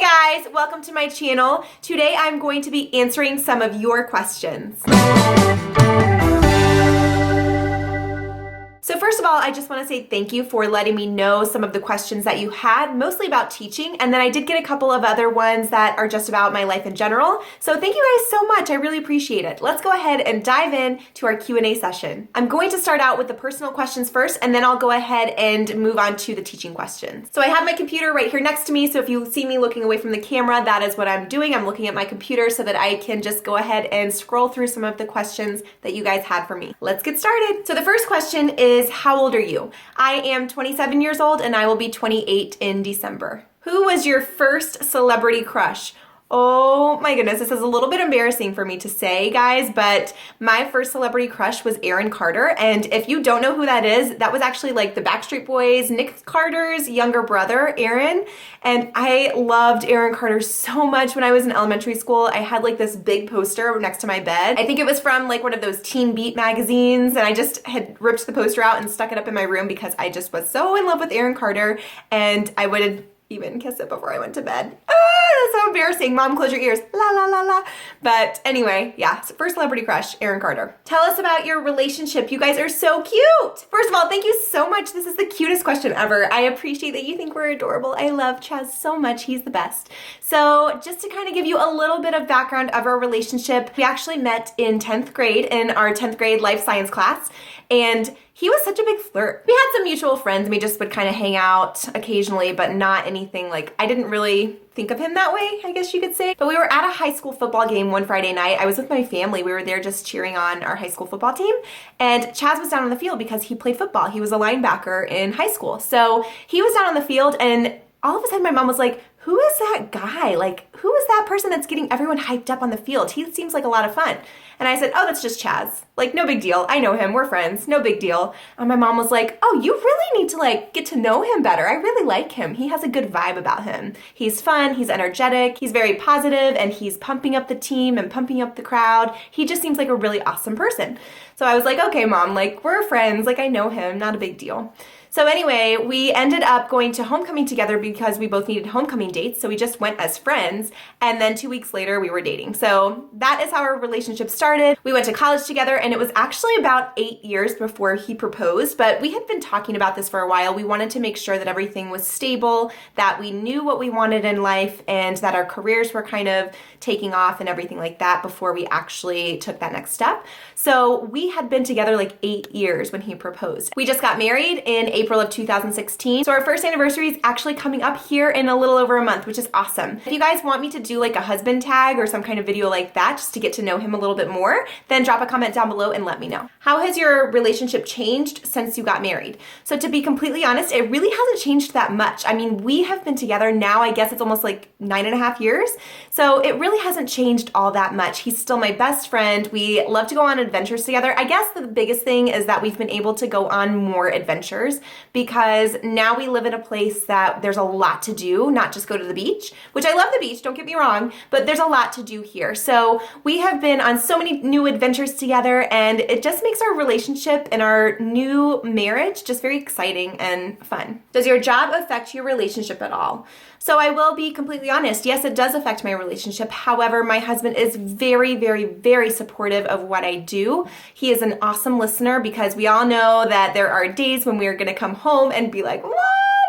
Hey guys, welcome to my channel. Today I'm going to be answering some of your questions. So first of all, I just want to say thank you for letting me know some of the questions that you had, mostly about teaching, and then I did get a couple of other ones that are just about my life in general. So thank you guys so much. I really appreciate it. Let's go ahead and dive in to our Q&A session. I'm going to start out with the personal questions first, and then I'll go ahead and move on to the teaching questions. So I have my computer right here next to me, so if you see me looking away from the camera, that is what I'm doing. I'm looking at my computer so that I can just go ahead and scroll through some of the questions that you guys had for me. Let's get started. So the first question is, how old are you? I am 27 years old and I will be 28 in December. Who was your first celebrity crush? Oh my goodness, this is a little bit embarrassing for me to say, guys, but my first celebrity crush was Aaron Carter. And if you don't know who that is, that was actually like the Backstreet Boys, Nick Carter's younger brother, Aaron. And I loved Aaron Carter so much when I was in elementary school. I had like this big poster next to my bed. I think it was from like one of those Teen Beat magazines. And I just had ripped the poster out and stuck it up in my room because I just was so in love with Aaron Carter. And I would even kiss it before I went to bed. That's so embarrassing. Mom, close your ears. La la la la. But anyway, yeah, first celebrity crush, Aaron Carter. Tell us about your relationship. You guys are so cute. First of all, thank you so much. This is the cutest question ever. I appreciate that you think we're adorable. I love Chaz so much. He's the best. So just to kind of give you a little bit of background of our relationship, we actually met in 10th grade in our 10th grade life science class. And he was such a big flirt. We had some mutual friends and we just would kind of hang out occasionally, but not anything like, I didn't really think of him that way, I guess you could say. But we were at a high school football game one Friday night. I was with my family. We were there just cheering on our high school football team. And Chaz was down on the field because he played football. He was a linebacker in high school. So he was down on the field and all of a sudden my mom was like, who is that guy? Like, who is that person that's getting everyone hyped up on the field? He seems like a lot of fun. And I said, oh, that's just Chaz. Like, no big deal. I know him. We're friends. No big deal. And my mom was like, oh, you really need to like get to know him better. I really like him. He has a good vibe about him. He's fun. He's energetic. He's very positive and he's pumping up the team and pumping up the crowd. He just seems like a really awesome person. So I was like, okay, Mom, like we're friends. Like I know him. Not a big deal. So anyway, we ended up going to homecoming together because we both needed homecoming dates. So we just went as friends. And then 2 weeks later, we were dating. So that is how our relationship started. We went to college together and it was actually about 8 years before he proposed. But we had been talking about this for a while. We wanted to make sure that everything was stable, that we knew what we wanted in life and that our careers were kind of taking off and everything like that before we actually took that next step. So we had been together like 8 years when he proposed. We just got married in April of 2016. So our first anniversary is actually coming up here in a little over a month, which is awesome. If you guys want me to do like a husband tag or some kind of video like that, just to get to know him a little bit more, then drop a comment down below and let me know. How has your relationship changed since you got married? So to be completely honest, it really hasn't changed that much. I mean, we have been together now, I guess it's almost like 9.5 years. So it really hasn't changed all that much. He's still my best friend. We love to go on adventures together. I guess the biggest thing is that we've been able to go on more adventures because now we live in a place that there's a lot to do, not just go to the beach, which I love the beach, don't get me wrong, but there's a lot to do here. So we have been on so many new adventures together and it just makes our relationship and our new marriage just very exciting and fun. Does your job affect your relationship at all? So I will be completely honest. Yes, it does affect my relationship. However, my husband is very, very, very supportive of what I do. He is an awesome listener because we all know that there are days when we're going to come home and be like, what?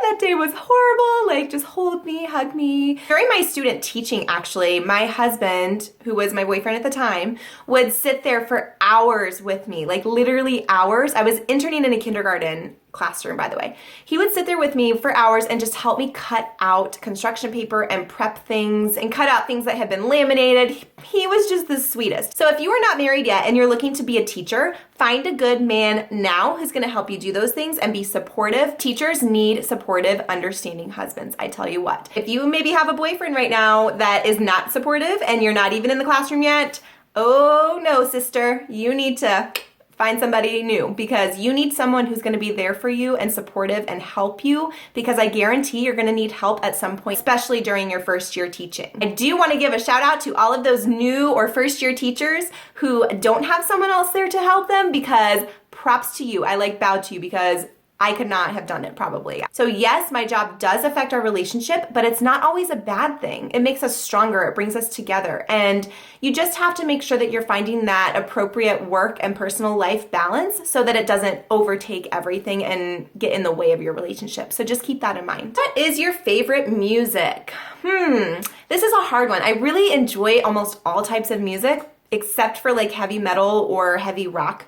That day was horrible. Like, just hold me, hug me. During my student teaching, actually, my husband, who was my boyfriend at the time, would sit there for hours with me, like literally hours. I was interning in a kindergarten classroom, by the way. He would sit there with me for hours and just help me cut out construction paper and prep things and cut out things that had been laminated. He was just the sweetest. So if you are not married yet and you're looking to be a teacher, find a good man now who's gonna help you do those things and be supportive. Teachers need supportive, understanding husbands, I tell you what. If you maybe have a boyfriend right now that is not supportive and you're not even in the classroom yet, oh no, sister, you need to find somebody new because you need someone who's going to be there for you and supportive and help you because I guarantee you're going to need help at some point, especially during your first year teaching. I do want to give a shout out to all of those new or first year teachers who don't have someone else there to help them because props to you. I like bow to you because I could not have done it probably. So yes, my job does affect our relationship, but it's not always a bad thing. It makes us stronger. It brings us together. And you just have to make sure that you're finding that appropriate work and personal life balance so that it doesn't overtake everything and get in the way of your relationship. So just keep that in mind. What is your favorite music? This is a hard one. I really enjoy almost all types of music except for like heavy metal or heavy rock.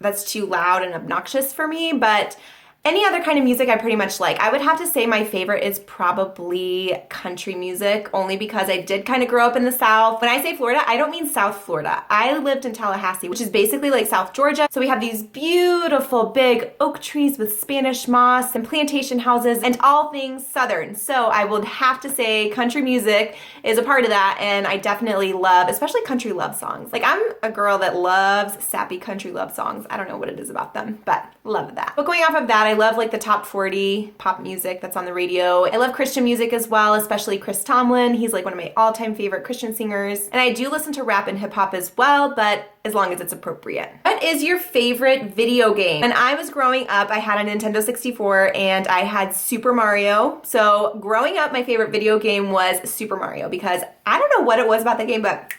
That's too loud and obnoxious for me, but any other kind of music I pretty much like. I would have to say my favorite is probably country music, only because I did kind of grow up in the South. When I say Florida, I don't mean South Florida. I lived in Tallahassee, which is basically like South Georgia. So we have these beautiful big oak trees with Spanish moss and plantation houses and all things Southern. So I would have to say country music is a part of that, and I definitely love, especially country love songs. Like I'm a girl that loves sappy country love songs. I don't know what it is about them, but love that. But going off of that, I love like the top 40 pop music that's on the radio. I love Christian music as well, especially Chris Tomlin. He's like one of my all-time favorite Christian singers. And I do listen to rap and hip hop as well, but as long as it's appropriate. What is your favorite video game? When I was growing up, I had a Nintendo 64 and I had Super Mario. So growing up, my favorite video game was Super Mario because I don't know what it was about that game, but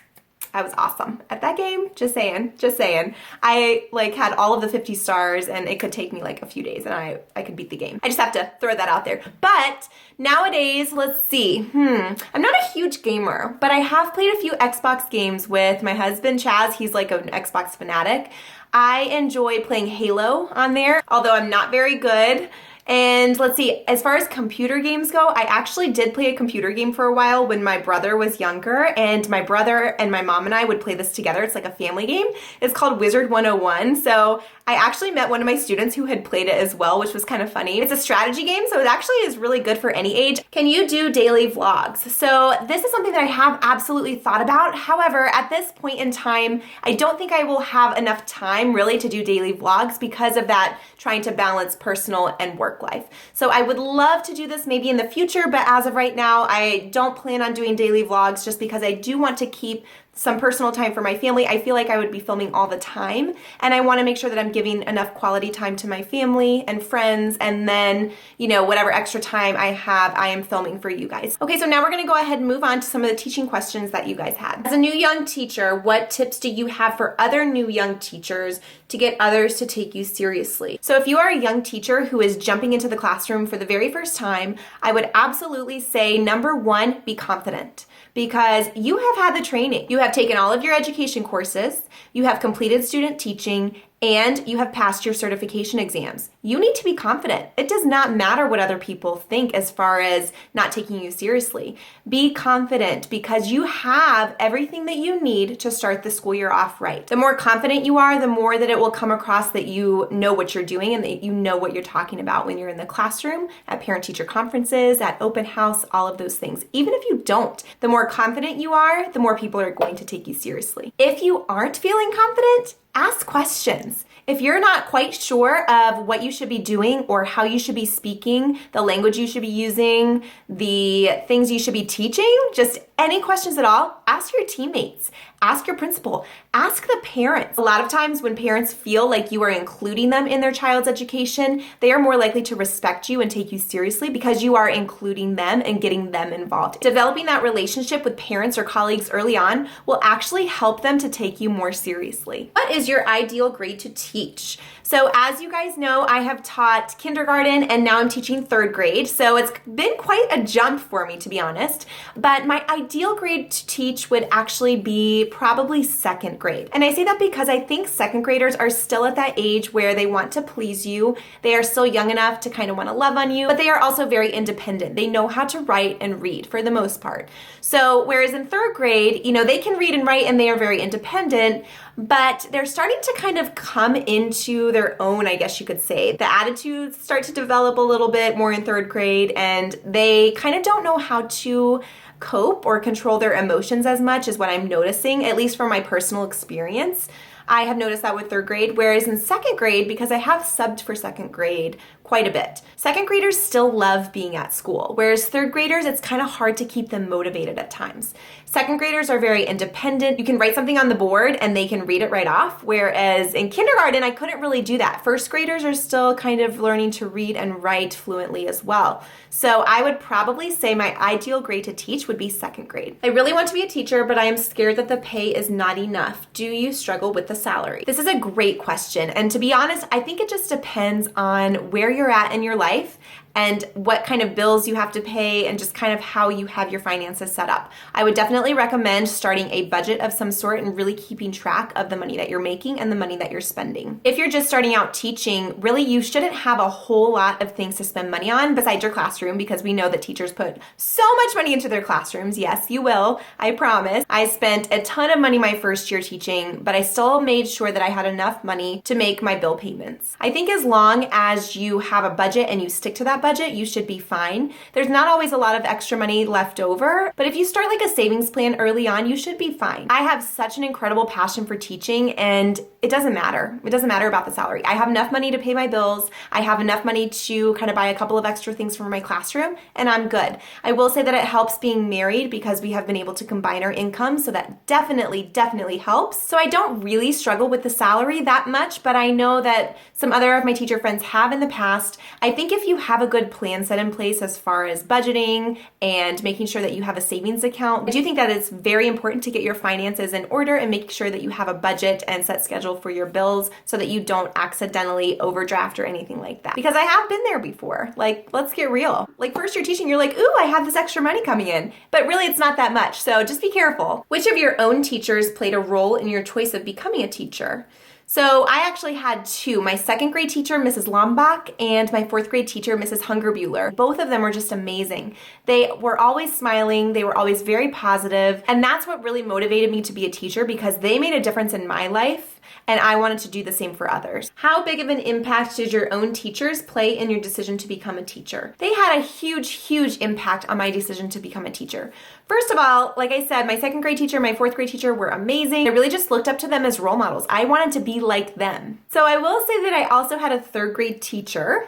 I was awesome at that game. Just saying. I like had all of the 50 stars and it could take me like a few days and I could beat the game. I just have to throw that out there. But nowadays, let's see. I'm not a huge gamer, but I have played a few Xbox games with my husband, Chaz. He's like an Xbox fanatic. I enjoy playing Halo on there, although I'm not very good. And let's see, as far as computer games go, I actually did play a computer game for a while when my brother was younger, and my brother and my mom and I would play this together. It's like a family game. It's called Wizard 101. So I actually met one of my students who had played it as well, which was kind of funny. It's a strategy game, so it actually is really good for any age. Can you do daily vlogs? So this is something that I have absolutely thought about. However, at this point in time, I don't think I will have enough time really to do daily vlogs because of that trying to balance personal and work life. So I would love to do this maybe in the future, but as of right now, I don't plan on doing daily vlogs just because I do want to keep some personal time for my family. I feel like I would be filming all the time, and I want to make sure that I'm giving enough quality time to my family and friends, and then, you know, whatever extra time I have, I am filming for you guys. Okay, so now we're going to go ahead and move on to some of the teaching questions that you guys had. As a new young teacher, what tips do you have for other new young teachers to get others to take you seriously? So if you are a young teacher who is jumping into the classroom for the very first time, I would absolutely say, number one, be confident. Because you have had the training. You have taken all of your education courses, you have completed student teaching, and you have passed your certification exams. You need to be confident. It does not matter what other people think as far as not taking you seriously. Be confident because you have everything that you need to start the school year off right. The more confident you are, the more that it will come across that you know what you're doing and that you know what you're talking about when you're in the classroom, at parent-teacher conferences, at open house, all of those things. Even if you don't, the more confident you are, the more people are going to take you seriously. If you aren't feeling confident, ask questions. If you're not quite sure of what you should be doing or how you should be speaking, the language you should be using, the things you should be teaching, just any questions at all, ask your teammates, ask your principal, ask the parents. A lot of times when parents feel like you are including them in their child's education, they are more likely to respect you and take you seriously because you are including them and getting them involved. Developing that relationship with parents or colleagues early on will actually help them to take you more seriously. What is your ideal grade to teach? So as you guys know, I have taught kindergarten and now I'm teaching third grade. So it's been quite a jump for me, to be honest. But my ideal grade to teach would actually be probably second grade. And I say that because I think second graders are still at that age where they want to please you. They are still young enough to kind of want to love on you, but they are also very independent. They know how to write and read for the most part. So whereas in third grade, you know, they can read and write and they are very independent, but they're starting to kind of come into their own, I guess you could say. The attitudes start to develop a little bit more in third grade, and they kind of don't know how to cope or control their emotions as much, is what I'm noticing, at least from my personal experience. I have noticed that with third grade, whereas in second grade, because I have subbed for second grade quite a bit, second graders still love being at school, whereas third graders, it's kind of hard to keep them motivated at times. Second graders are very independent. You can write something on the board and they can read it right off, whereas in kindergarten, I couldn't really do that. First graders are still kind of learning to read and write fluently as well. So I would probably say my ideal grade to teach would be second grade. I really want to be a teacher, but I am scared that the pay is not enough. Do you struggle with the salary? This is a great question. And to be honest, I think it just depends on where you're at in your life and what kind of bills you have to pay and just kind of how you have your finances set up. I would definitely recommend starting a budget of some sort and really keeping track of the money that you're making and the money that you're spending. If you're just starting out teaching, really you shouldn't have a whole lot of things to spend money on besides your classroom, because we know that teachers put so much money into their classrooms. Yes, you will, I promise. I spent a ton of money my first year teaching, but I still made sure that I had enough money to make my bill payments. I think as long as you have a budget and you stick to that budget, you should be fine. There's not always a lot of extra money left over, but if you start like a savings plan early on, you should be fine. I have such an incredible passion for teaching, and it doesn't matter. It doesn't matter about the salary. I have enough money to pay my bills. I have enough money to kind of buy a couple of extra things for my classroom, and I'm good. I will say that it helps being married because we have been able to combine our income, so that definitely helps. So I don't really struggle with the salary that much, but I know that some other of my teacher friends have in the past. I think if you have a good plan set in place as far as budgeting and making sure that you have a savings account, I do think that it's very important to get your finances in order and make sure that you have a budget and set schedule for your bills so that you don't accidentally overdraft or anything like that. Because I have been there before. Like, let's get real. Like first year teaching, you're like, ooh, I have this extra money coming in. But really it's not that much. So just be careful. Which of your own teachers played a role in your choice of becoming a teacher? So I actually had two, my second grade teacher, Mrs. Lombach, and my fourth grade teacher, Mrs. Hungerbuehler. Both of them were just amazing. They were always smiling, they were always very positive, and that's what really motivated me to be a teacher because they made a difference in my life. And I wanted to do the same for others. How big of an impact did your own teachers play in your decision to become a teacher? They had a huge impact on my decision to become a teacher. First of all, like I said, my second grade teacher, my fourth grade teacher were amazing. I really just looked up to them as role models. I wanted to be like them. So I will say that I also had a third grade teacher,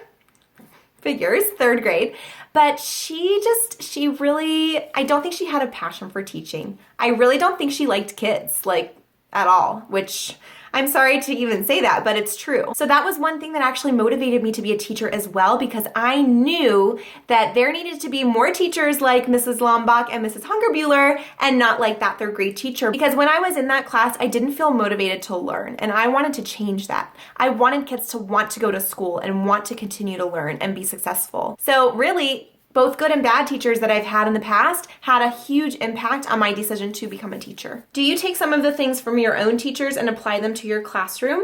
figures, third grade, but she really, I don't think she had a passion for teaching. I really don't think she liked kids, like at all, which I'm sorry to even say that, but it's true. So that was one thing that actually motivated me to be a teacher as well, because I knew that there needed to be more teachers like Mrs. Lombach and Mrs. Hungerbuehler and not like that third grade teacher. Because when I was in that class, I didn't feel motivated to learn, and I wanted to change that. I wanted kids to want to go to school and want to continue to learn and be successful. So really, both good and bad teachers that I've had in the past had a huge impact on my decision to become a teacher. Do you take some of the things from your own teachers and apply them to your classroom?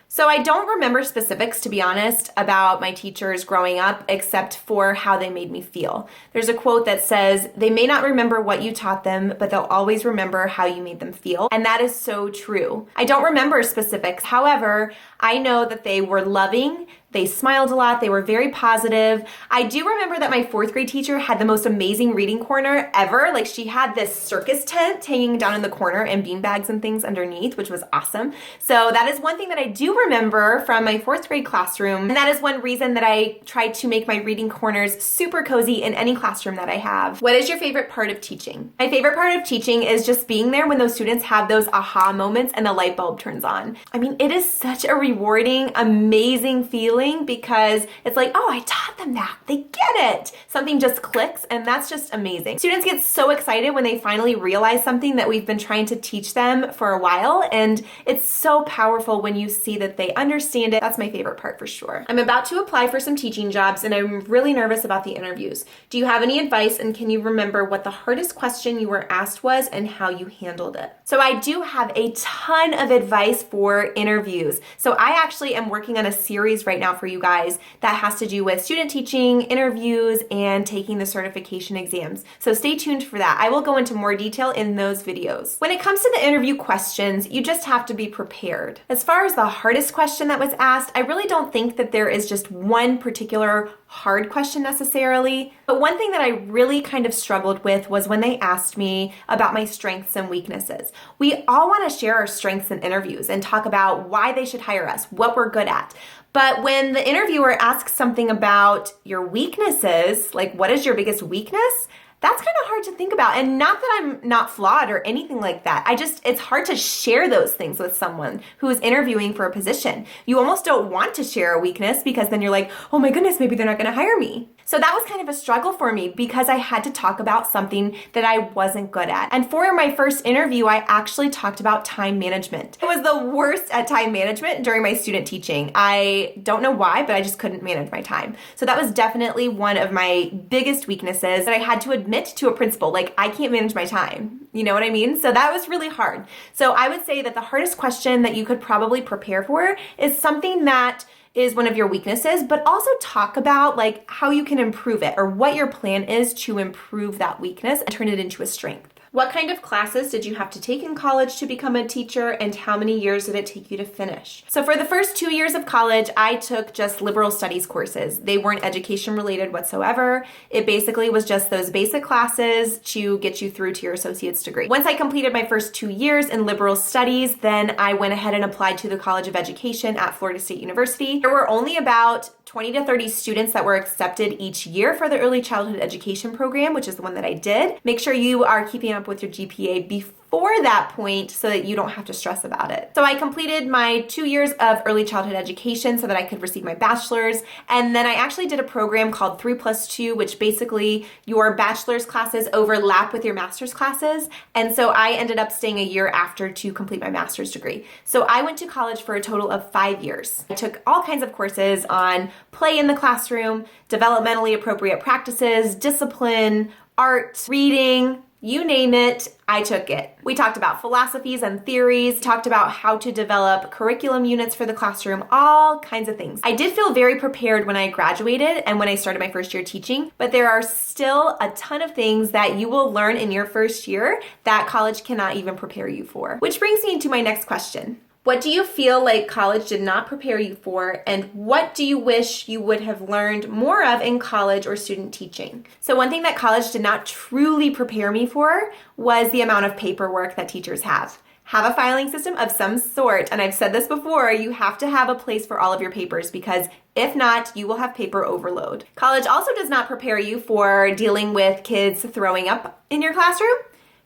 So I don't remember specifics, to be honest, about my teachers growing up, except for how they made me feel. There's a quote that says, "They may not remember what you taught them, but they'll always remember how you made them feel." And that is so true. I don't remember specifics. However, I know that they were loving. They smiled a lot. They were very positive. I do remember that my fourth grade teacher had the most amazing reading corner ever. Like, she had this circus tent hanging down in the corner and beanbags and things underneath, which was awesome. So that is one thing that I do remember from my fourth grade classroom. And that is one reason that I tried to make my reading corners super cozy in any classroom that I have. What is your favorite part of teaching? My favorite part of teaching is just being there when those students have those aha moments and the light bulb turns on. I mean, it is such a rewarding, amazing feeling, because it's like, oh, I taught them that. They get it. Something just clicks, and that's just amazing. Students get so excited when they finally realize something that we've been trying to teach them for a while, and it's so powerful when you see that they understand it. That's my favorite part for sure. I'm about to apply for some teaching jobs, and I'm really nervous about the interviews. Do you have any advice, and can you remember what the hardest question you were asked was and how you handled it? So I do have a ton of advice for interviews. So I actually am working on a series right now out for you guys that has to do with student teaching, interviews, and taking the certification exams. So stay tuned for that. I will go into more detail in those videos. When it comes to the interview questions, you just have to be prepared. As far as the hardest question that was asked, I really don't think that there is just one particular hard question necessarily. But one thing that I really kind of struggled with was when they asked me about my strengths and weaknesses. We all want to share our strengths in interviews and talk about why they should hire us, what we're good at. But when the interviewer asks something about your weaknesses, like what is your biggest weakness? That's kind of hard to think about. And not that I'm not flawed or anything like that. It's hard to share those things with someone who is interviewing for a position. You almost don't want to share a weakness because then you're like, oh my goodness, maybe they're not going to hire me. So that was kind of a struggle for me because I had to talk about something that I wasn't good at. And for my first interview, I actually talked about time management. I was the worst at time management during my student teaching. I don't know why, but I just couldn't manage my time. So that was definitely one of my biggest weaknesses that I had to admit to a principal, like I can't manage my time. You know what I mean? So that was really hard. So I would say that the hardest question that you could probably prepare for is something that is one of your weaknesses, but also talk about like how you can improve it or what your plan is to improve that weakness and turn it into a strength. What kind of classes did you have to take in college to become a teacher, and how many years did it take you to finish? So for the first 2 years of college, I took just liberal studies courses. They weren't education related whatsoever. It basically was just those basic classes to get you through to your associate's degree. Once I completed my first 2 years in liberal studies, then I went ahead and applied to the College of Education at Florida State University. There were only about 20 to 30 students that were accepted each year for the early childhood education program, which is the one that I did. Make sure you are keeping up with your GPA before that point so that you don't have to stress about it. So I completed my 2 years of early childhood education so that I could receive my bachelor's. And then I actually did a program called 3+2, which basically your bachelor's classes overlap with your master's classes. And so I ended up staying a year after to complete my master's degree. So I went to college for a total of 5 years. I took all kinds of courses on play in the classroom, developmentally appropriate practices, discipline, art, reading, you name it, I took it. We talked about philosophies and theories, talked about how to develop curriculum units for the classroom, all kinds of things. I did feel very prepared when I graduated and when I started my first year teaching, but there are still a ton of things that you will learn in your first year that college cannot even prepare you for. Which brings me to my next question. What do you feel like college did not prepare you for, and what do you wish you would have learned more of in college or student teaching? So one thing that college did not truly prepare me for was the amount of paperwork that teachers have. Have a filing system of some sort, and I've said this before, you have to have a place for all of your papers because if not, you will have paper overload. College also does not prepare you for dealing with kids throwing up in your classroom,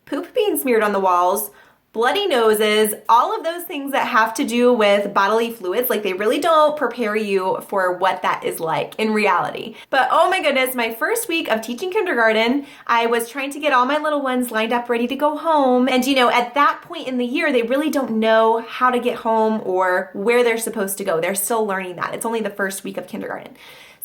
poop being smeared on the walls, bloody noses, all of those things that have to do with bodily fluids, like they really don't prepare you for what that is like in reality. But oh my goodness, my first week of teaching kindergarten, I was trying to get all my little ones lined up ready to go home. And you know, at that point in the year, they really don't know how to get home or where they're supposed to go. They're still learning that. It's only the first week of kindergarten.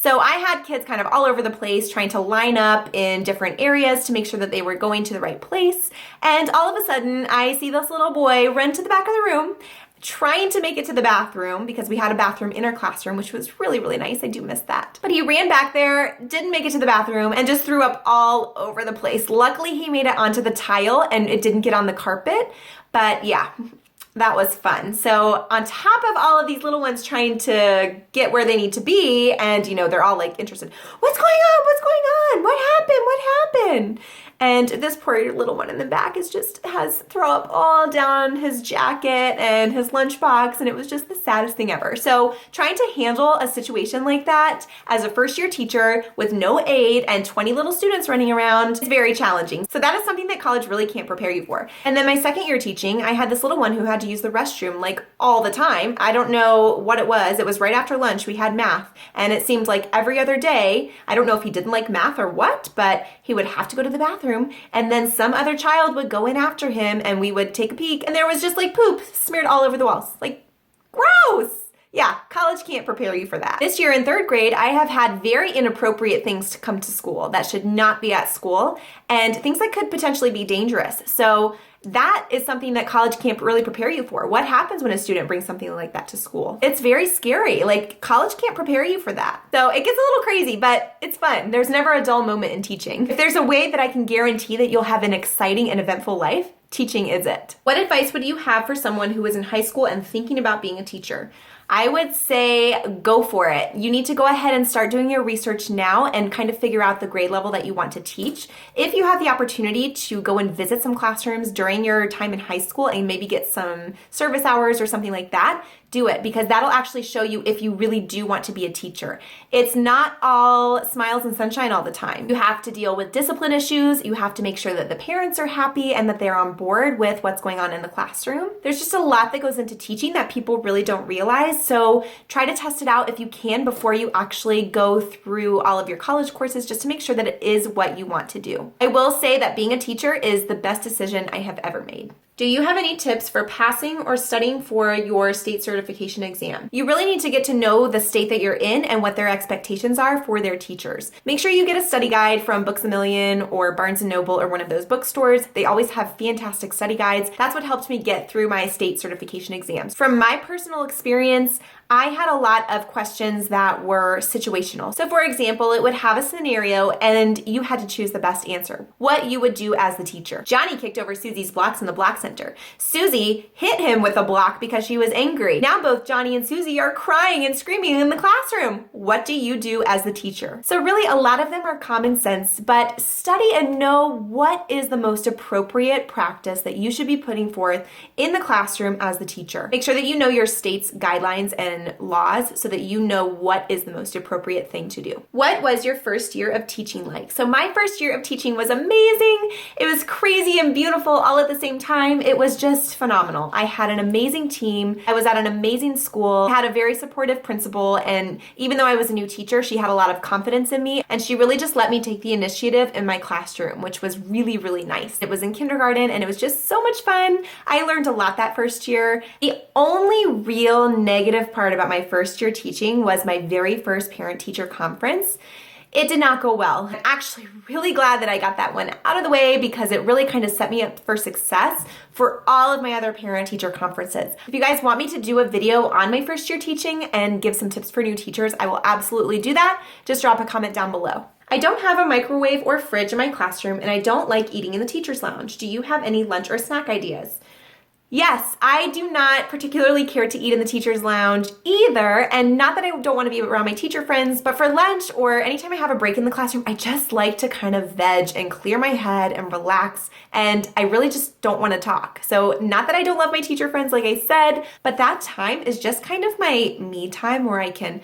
So I had kids kind of all over the place trying to line up in different areas to make sure that they were going to the right place. And all of a sudden, I see this little boy run to the back of the room, trying to make it to the bathroom because we had a bathroom in our classroom, which was really, really nice. I do miss that. But he ran back there, didn't make it to the bathroom, and just threw up all over the place. Luckily, he made it onto the tile and it didn't get on the carpet. But yeah, that was fun. So on top of all of these little ones trying to get where they need to be, and you know, they're all like interested, what's going on? What's going on? What happened? What happened? And this poor little one in the back has throw up all down his jacket and his lunchbox, and it was just the saddest thing ever. So trying to handle a situation like that as a first year teacher with no aid and 20 little students running around is very challenging. So that is something that college really can't prepare you for. And then my second year teaching, I had this little one who had to use the restroom like all the time. I don't know what it was. It was right after lunch. We had math, and it seemed like every other day, I don't know if he didn't like math or what, but he would have to go to the bathroom, and then some other child would go in after him and we would take a peek, and there was just like poop smeared all over the walls. Like, gross. Yeah, college can't prepare you for that. This year in third grade, I have had very inappropriate things to come to school that should not be at school, and things that could potentially be dangerous. So that is something that college can't really prepare you for. What happens when a student brings something like that to school? It's very scary. Like, college can't prepare you for that. So it gets a little crazy, but it's fun. There's never a dull moment in teaching. If there's a way that I can guarantee that you'll have an exciting and eventful life, teaching is it. What advice would you have for someone who is in high school and thinking about being a teacher? I would say go for it. You need to go ahead and start doing your research now and kind of figure out the grade level that you want to teach. If you have the opportunity to go and visit some classrooms during your time in high school and maybe get some service hours or something like that, do it, because that'll actually show you if you really do want to be a teacher. It's not all smiles and sunshine all the time. You have to deal with discipline issues. You have to make sure that the parents are happy and that they're on board with what's going on in the classroom. There's just a lot that goes into teaching that people really don't realize. So try to test it out if you can before you actually go through all of your college courses, just to make sure that it is what you want to do. I will say that being a teacher is the best decision I have ever made. Do you have any tips for passing or studying for your state certification exam? You really need to get to know the state that you're in and what their expectations are for their teachers. Make sure you get a study guide from Books A Million or Barnes & Noble or one of those bookstores. They always have fantastic study guides. That's what helped me get through my state certification exams. From my personal experience, I had a lot of questions that were situational. So for example, it would have a scenario and you had to choose the best answer. What you would do as the teacher. Johnny kicked over Susie's blocks in the block center. Susie hit him with a block because she was angry. Now both Johnny and Susie are crying and screaming in the classroom. What do you do as the teacher? So really a lot of them are common sense, but study and know what is the most appropriate practice that you should be putting forth in the classroom as the teacher. Make sure that you know your state's guidelines and laws so that you know what is the most appropriate thing to do. What was your first year of teaching like? So my first year of teaching was amazing. It was crazy and beautiful all at the same time. It was just phenomenal. I had an amazing team. I was at an amazing school. I had a very supportive principal, and even though I was a new teacher, she had a lot of confidence in me, and she really just let me take the initiative in my classroom, which was really, really nice. It was in kindergarten and it was just so much fun. I learned a lot that first year. The only real negative part about my first year teaching was my very first parent-teacher conference. It did not go well. I'm actually really glad that I got that one out of the way because it really kind of set me up for success for all of my other parent-teacher conferences. If you guys want me to do a video on my first year teaching and give some tips for new teachers, I will absolutely do that. Just drop a comment down below. I don't have a microwave or fridge in my classroom and I don't like eating in the teacher's lounge. Do you have any lunch or snack ideas? Yes, I do not particularly care to eat in the teacher's lounge either, and not that I don't want to be around my teacher friends, but for lunch or anytime I have a break in the classroom, I just like to kind of veg and clear my head and relax, and I really just don't want to talk. So not that I don't love my teacher friends, like I said, but that time is just kind of my me time where I can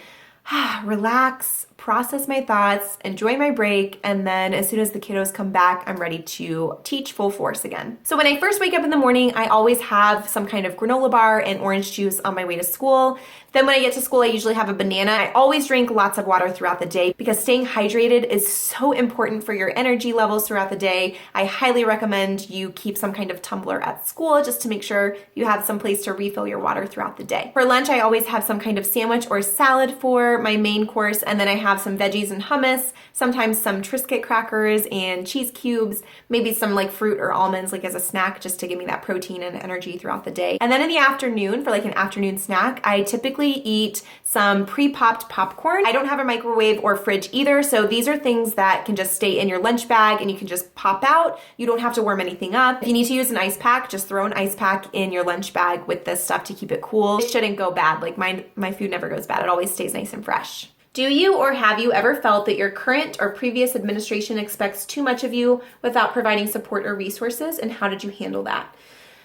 relax, process my thoughts, enjoy my break, and then as soon as the kiddos come back, I'm ready to teach full force again. So when I first wake up in the morning, I always have some kind of granola bar and orange juice on my way to school. Then when I get to school, I usually have a banana. I always drink lots of water throughout the day because staying hydrated is so important for your energy levels throughout the day. I highly recommend you keep some kind of tumbler at school just to make sure you have some place to refill your water throughout the day. For lunch, I always have some kind of sandwich or salad for my main course, and then I have some veggies and hummus, sometimes some Triscuit crackers and cheese cubes, maybe some like fruit or almonds like as a snack just to give me that protein and energy throughout the day. And then in the afternoon, for like an afternoon snack, I typically eat some pre-popped popcorn. I don't have a microwave or fridge either, so these are things that can just stay in your lunch bag and you can just pop out. You don't have to warm anything up. If you need to use an ice pack, just throw an ice pack in your lunch bag with this stuff to keep it cool. It shouldn't go bad. Like my food never goes bad. It always stays nice and fresh. Do you or have you ever felt that your current or previous administration expects too much of you without providing support or resources, and how did you handle that?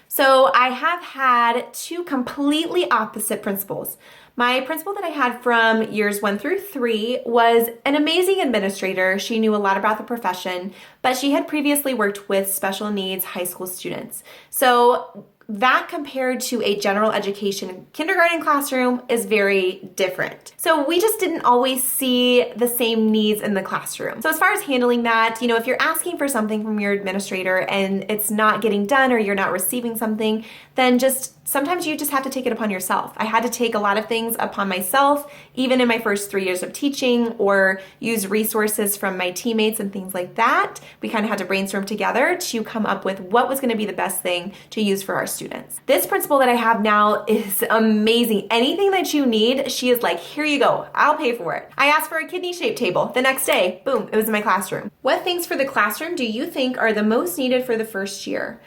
So I have had two completely opposite principals. My principal that I had from years 1 through 3 was an amazing administrator. She knew a lot about the profession, but she had previously worked with special needs high school students. So that compared to a general education kindergarten classroom is very different. So we just didn't always see the same needs in the classroom. So as far as handling that, if you're asking for something from your administrator and it's not getting done or you're not receiving something, then sometimes you just have to take it upon yourself. I had to take a lot of things upon myself, even in my first 3 years of teaching, or use resources from my teammates and things like that. We kind of had to brainstorm together to come up with what was going to be the best thing to use for our students. This principal that I have now is amazing. Anything that you need, she is like, here you go, I'll pay for it. I asked for a kidney-shaped table. The next day, boom, it was in my classroom. What things for the classroom do you think are the most needed for the first year?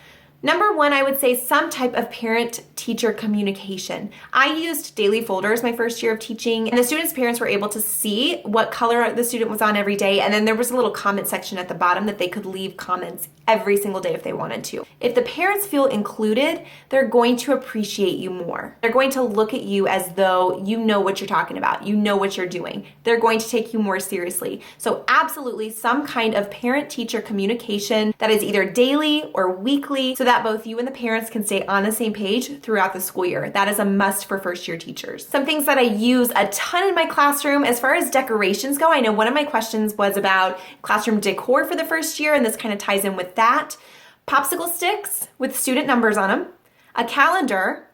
Number one, I would say some type of parent-teacher communication. I used daily folders my first year of teaching, and the students' parents were able to see what color the student was on every day, and then there was a little comment section at the bottom that they could leave comments every single day if they wanted to. If the parents feel included, they're going to appreciate you more. They're going to look at you as though you know what you're talking about, you know what you're doing. They're going to take you more seriously. So absolutely some kind of parent-teacher communication that is either daily or weekly, so that both you and the parents can stay on the same page throughout the school year. That is a must for first year teachers. Some things that I use a ton in my classroom as far as decorations go, I know one of my questions was about classroom decor for the first year, and this kind of ties in with that. Popsicle sticks with student numbers on them, a calendar,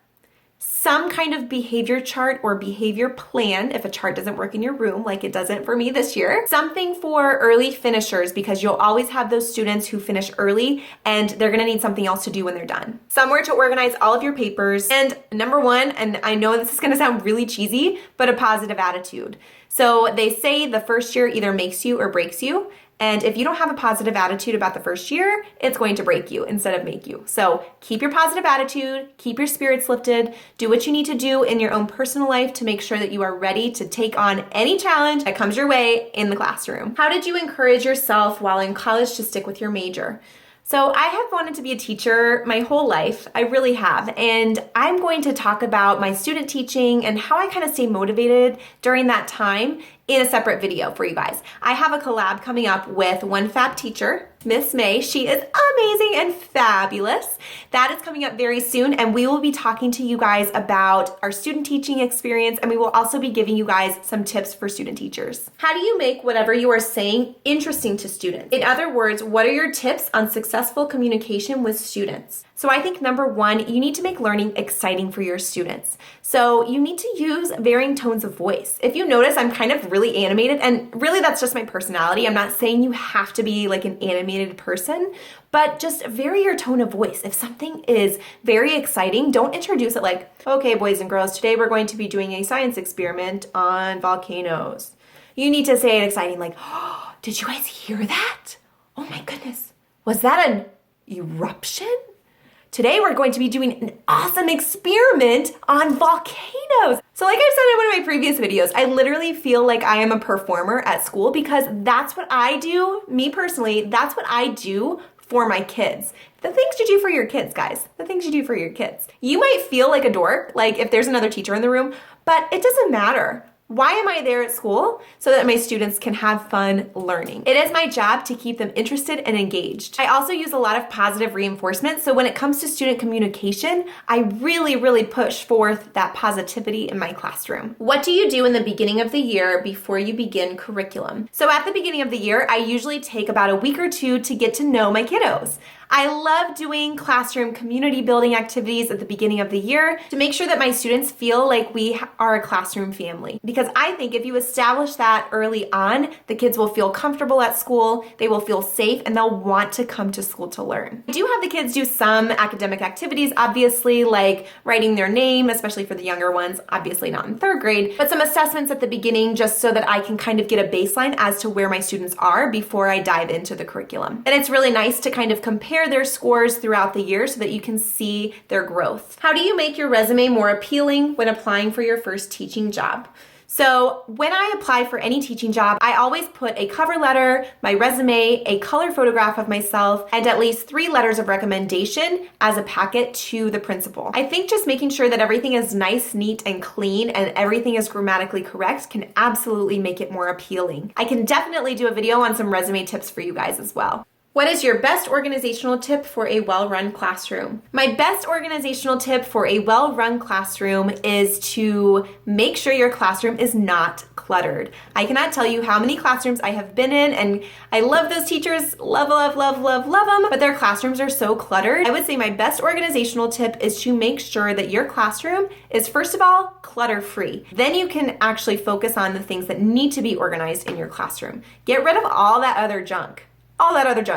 some kind of behavior chart or behavior plan if a chart doesn't work in your room like it doesn't for me this year. Something for early finishers because you'll always have those students who finish early and they're gonna need something else to do when they're done. Somewhere to organize all of your papers. And number one, and I know this is gonna sound really cheesy, but a positive attitude. So they say the first year either makes you or breaks you. And if you don't have a positive attitude about the first year, it's going to break you instead of make you. So keep your positive attitude, keep your spirits lifted, do what you need to do in your own personal life to make sure that you are ready to take on any challenge that comes your way in the classroom. How did you encourage yourself while in college to stick with your major? So I have wanted to be a teacher my whole life. I really have. And I'm going to talk about my student teaching and how I kind of stay motivated during that time in a separate video for you guys. I have a collab coming up with one fab teacher, Miss May. She is amazing and fabulous. That is coming up very soon, and we will be talking to you guys about our student teaching experience, and we will also be giving you guys some tips for student teachers. How do you make whatever you are saying interesting to students? In other words, what are your tips on successful communication with students? So I think number one, you need to make learning exciting for your students. So you need to use varying tones of voice. If you notice, I'm kind of really animated, and really that's just my personality. I'm not saying you have to be like an animated person, but just vary your tone of voice. If something is very exciting, don't introduce it like, okay, boys and girls, today we're going to be doing a science experiment on volcanoes. You need to say it exciting like, oh, did you guys hear that? Oh my goodness, was that an eruption? Today we're going to be doing an awesome experiment on volcanoes. So like I've said in one of my previous videos, I literally feel like I am a performer at school because that's what I do, me personally, that's what I do for my kids. The things you do for your kids, guys, the things you do for your kids. You might feel like a dork, like if there's another teacher in the room, but it doesn't matter. Why am I there at school? So that my students can have fun learning. It is my job to keep them interested and engaged. I also use a lot of positive reinforcement. So when it comes to student communication, I really push forth that positivity in my classroom. What do you do in the beginning of the year before you begin curriculum? So at the beginning of the year, I usually take about a week or two to get to know my kiddos. I love doing classroom community building activities at the beginning of the year to make sure that my students feel like we are a classroom family. Because I think if you establish that early on, the kids will feel comfortable at school, they will feel safe, and they'll want to come to school to learn. I do have the kids do some academic activities, obviously, like writing their name, especially for the younger ones, obviously not in third grade, but some assessments at the beginning just so that I can kind of get a baseline as to where my students are before I dive into the curriculum. And it's really nice to kind of compare their scores throughout the year so that you can see their growth. How do you make your resume more appealing when applying for your first teaching job? So when I apply for any teaching job, I always put a cover letter, my resume, a color photograph of myself, and at least 3 letters of recommendation as a packet to the principal. I think just making sure that everything is nice, neat, and clean, and everything is grammatically correct can absolutely make it more appealing. I can definitely do a video on some resume tips for you guys as well. What is your best organizational tip for a well-run classroom? My best organizational tip for a well-run classroom is to make sure your classroom is not cluttered. I cannot tell you how many classrooms I have been in, and I love those teachers, love them, but their classrooms are so cluttered. I would say my best organizational tip is to make sure that your classroom is, first of all, clutter-free. Then you can actually focus on the things that need to be organized in your classroom. Get rid of all that other junk.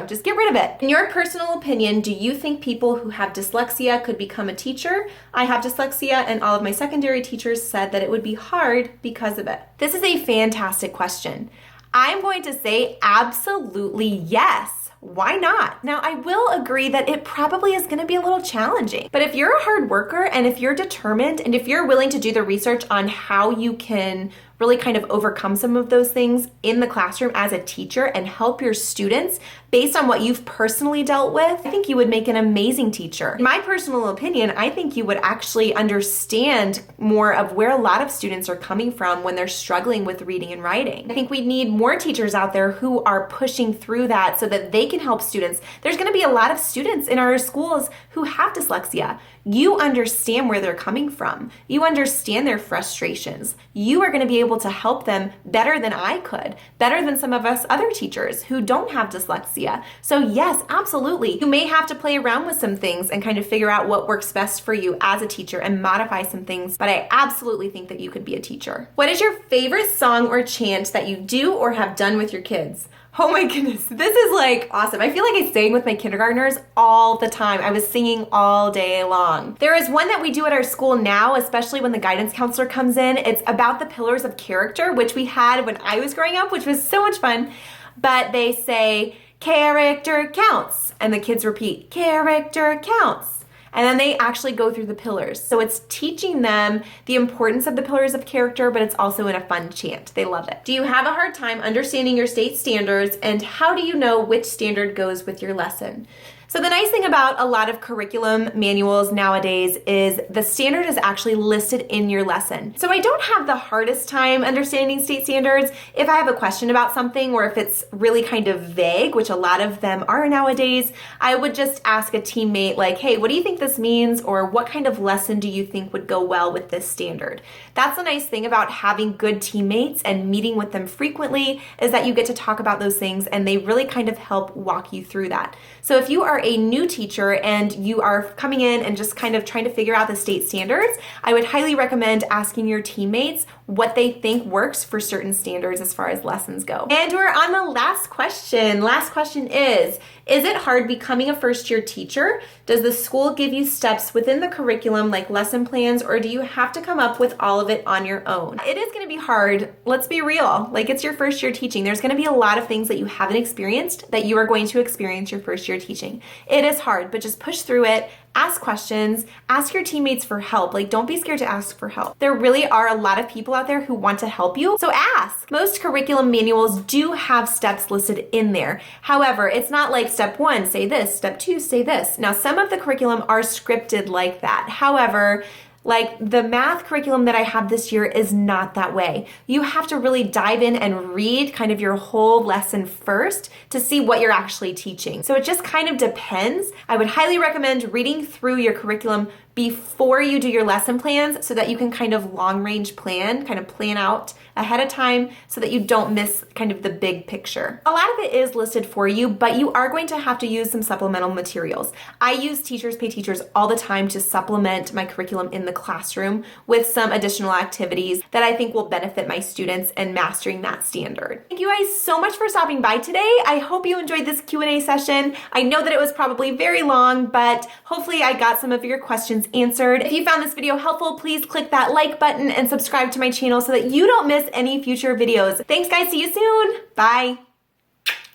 Just get rid of it. In your personal opinion, do you think people who have dyslexia could become a teacher? I have dyslexia, and all of my secondary teachers said that it would be hard because of it. This is a fantastic question. I'm going to say absolutely yes. Why not? Now, I will agree that it probably is going to be a little challenging, but if you're a hard worker and if you're determined and if you're willing to do the research on how you can really kind of overcome some of those things in the classroom as a teacher and help your students based on what you've personally dealt with, I think you would make an amazing teacher. In my personal opinion, I think you would actually understand more of where a lot of students are coming from when they're struggling with reading and writing. I think we need more teachers out there who are pushing through that so that they can help students. There's going to be a lot of students in our schools who have dyslexia. You understand where they're coming from. You understand their frustrations. You are going to be able to help them better than I could, better than some of us other teachers who don't have dyslexia. So yes, absolutely. You may have to play around with some things and kind of figure out what works best for you as a teacher and modify some things, but I absolutely think that you could be a teacher. What is your favorite song or chant that you do or have done with your kids? Oh my goodness, this is like awesome. I feel like I sang with my kindergartners all the time. I was singing all day long. There is one that we do at our school now, especially when the guidance counselor comes in. It's about the pillars of character, which we had when I was growing up, which was so much fun. But they say, character counts. And the kids repeat, character counts. And then they actually go through the pillars. So it's teaching them the importance of the pillars of character, but it's also in a fun chant. They love it. Do you have a hard time understanding your state standards, and how do you know which standard goes with your lesson? So the nice thing about a lot of curriculum manuals nowadays is the standard is actually listed in your lesson. So I don't have the hardest time understanding state standards. If I have a question about something or if it's really kind of vague, which a lot of them are nowadays, I would just ask a teammate like, hey, what do you think this means? Or what kind of lesson do you think would go well with this standard? That's the nice thing about having good teammates and meeting with them frequently is that you get to talk about those things and they really kind of help walk you through that. So if you are a new teacher and you are coming in and just kind of trying to figure out the state standards, I would highly recommend asking your teammates what they think works for certain standards as far as lessons go. And we're on the last question. Last question is it hard becoming a first-year teacher? Does the school give you steps within the curriculum like lesson plans, or do you have to come up with all of it on your own? It is going to be hard. Let's be real. Like, it's your first year teaching. There's going to be a lot of things that you haven't experienced that you are going to experience your first year teaching. It is hard, but just push through it. Ask questions, ask your teammates for help. Like, don't be scared to ask for help. There really are a lot of people out there who want to help you, so ask. Most curriculum manuals do have steps listed in there. However, it's not like step 1, say this, step 2, say this. Now, some of the curriculum are scripted like that. However, like the math curriculum that I have this year is not that way. You have to really dive in and read kind of your whole lesson first to see what you're actually teaching. So it just kind of depends. I would highly recommend reading through your curriculum before you do your lesson plans so that you can kind of long range plan, kind of plan out ahead of time so that you don't miss kind of the big picture. A lot of it is listed for you, but you are going to have to use some supplemental materials. I use Teachers Pay Teachers all the time to supplement my curriculum in the classroom with some additional activities that I think will benefit my students in mastering that standard. Thank you guys so much for stopping by today. I hope you enjoyed this Q&A session. I know that it was probably very long, but hopefully I got some of your questions answered. If you found this video helpful, please click that like button and subscribe to my channel so that you don't miss any future videos. Thanks guys, see you soon. Bye.